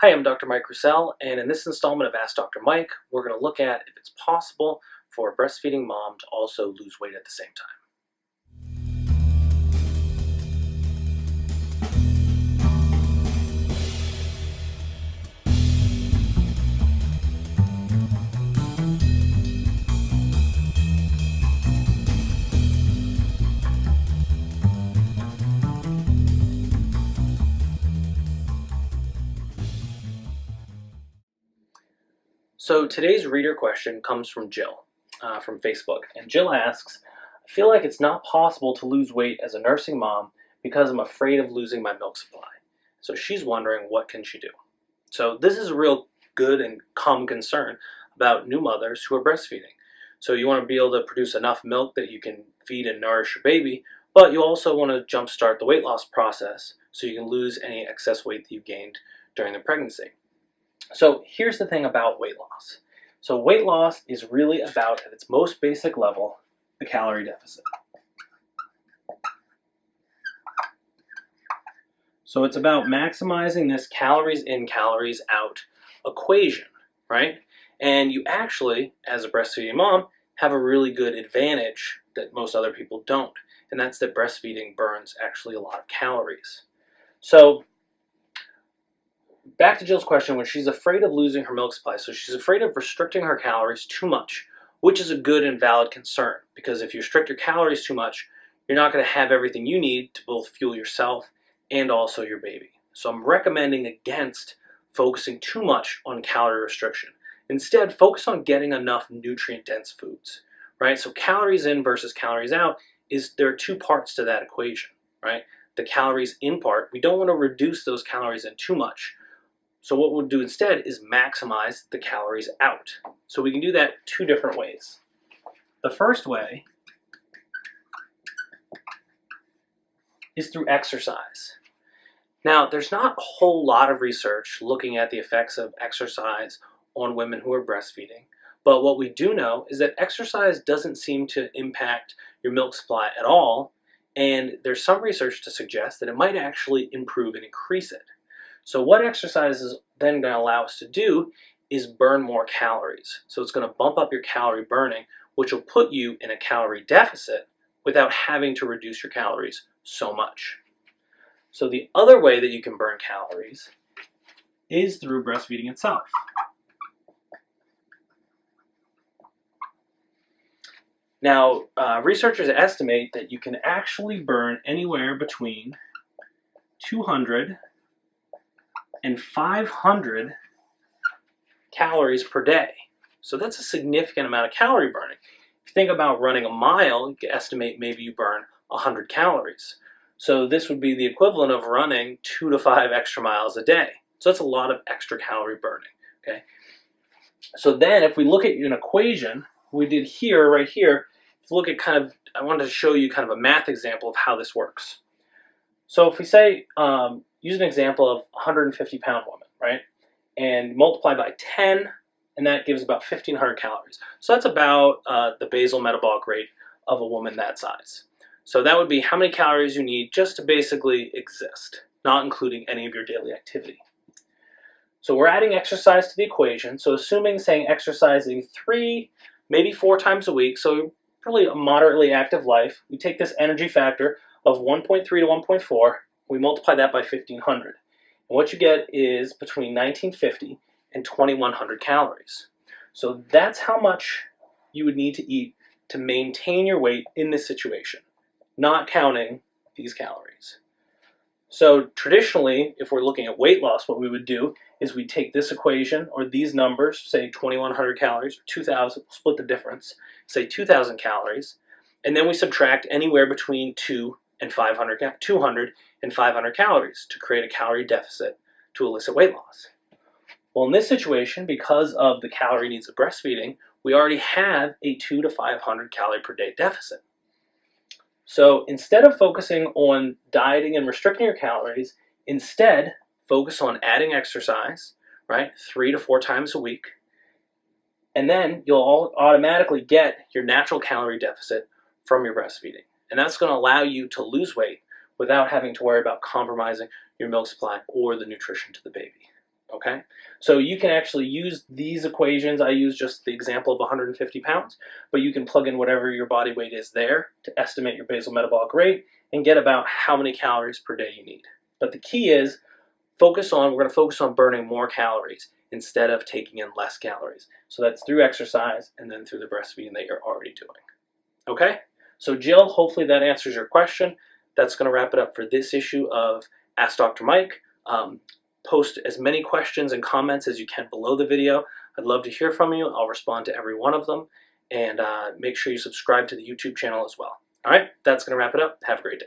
Hi, I'm Dr. Mike Roussel, and in this installment of Ask Dr. Mike, we're going to look at if it's possible for a breastfeeding mom to also lose weight at the same time. So today's reader question comes from Jill from Facebook, and Jill asks, I feel like it's not possible to lose weight as a nursing mom because I'm afraid of losing my milk supply. So she's wondering, what can she do? So this is a real good and common concern about new mothers who are breastfeeding. So you want to be able to produce enough milk that you can feed and nourish your baby, but you also want to jumpstart the weight loss process so you can lose any excess weight that you gained during the pregnancy. So here's the thing about weight loss. So weight loss is really about, at its most basic level, the calorie deficit. So it's about maximizing this calories in, calories out equation, right? And you actually, as a breastfeeding mom, have a really good advantage that most other people don't, and that's that breastfeeding burns actually a lot of calories. So back to Jill's question, when she's afraid of losing her milk supply, so she's afraid of restricting her calories too much, which is a good and valid concern, because if you restrict your calories too much, you're not going to have everything you need to both fuel yourself and also your baby. So I'm recommending against focusing too much on calorie restriction. Instead, focus on getting enough nutrient-dense foods, right? So calories in versus calories out there are two parts to that equation, right? The calories in part, we don't want to reduce those calories in too much. So what we'll do instead is maximize the calories out. So we can do that two different ways. The first way is through exercise. Now, there's not a whole lot of research looking at the effects of exercise on women who are breastfeeding, but what we do know is that exercise doesn't seem to impact your milk supply at all, and there's some research to suggest that it might actually improve and increase it. So what exercise is then going to allow us to do is burn more calories. So it's going to bump up your calorie burning, which will put you in a calorie deficit without having to reduce your calories so much. So the other way that you can burn calories is through breastfeeding itself. Now, researchers estimate that you can actually burn anywhere between 200 and 500 calories per day. So that's a significant amount of calorie burning. If you think about running a mile, you can estimate maybe you burn 100 calories. So this would be the equivalent of running 2 to 5 extra miles a day. So that's a lot of extra calorie burning, okay? So then if we look at an equation, we did here, right here, if you look at I wanted to show you kind of a math example of how this works. So if we say, use an example of a 150-pound woman, right? And multiply by 10, and that gives about 1,500 calories. So that's about the basal metabolic rate of a woman that size. So that would be how many calories you need just to basically exist, not including any of your daily activity. So we're adding exercise to the equation. So saying exercising 3, maybe 4 times a week, so really a moderately active life, we take this energy factor of 1.3 to 1.4, we multiply that by 1,500. And what you get is between 1,950 and 2,100 calories. So that's how much you would need to eat to maintain your weight in this situation, not counting these calories. So traditionally, if we're looking at weight loss, what we would do is we take this equation or these numbers, say 2,100 calories or 2,000, split the difference, say 2,000 calories, and then we subtract anywhere between 200 and 500 calories to create a calorie deficit to elicit weight loss. Well, in this situation, because of the calorie needs of breastfeeding, we already have a 200 to 500 calorie per day deficit. So instead of focusing on dieting and restricting your calories, instead focus on adding exercise, right, 3 to 4 times a week, and then you'll automatically get your natural calorie deficit from your breastfeeding. And that's going to allow you to lose weight without having to worry about compromising your milk supply or the nutrition to the baby. Okay, so you can actually use these equations. I use just the example of 150 pounds, but you can plug in whatever your body weight is there to estimate your basal metabolic rate and get about how many calories per day you need. But the key is we're going to focus on burning more calories instead of taking in less calories. So that's through exercise and then through the breastfeeding that you're already doing. Okay, so Jill, hopefully that answers your question. That's going to wrap it up for this issue of Ask Dr. Mike. Post as many questions and comments as you can below the video. I'd love to hear from you. I'll respond to every one of them. And make sure you subscribe to the YouTube channel as well. All right, that's going to wrap it up. Have a great day.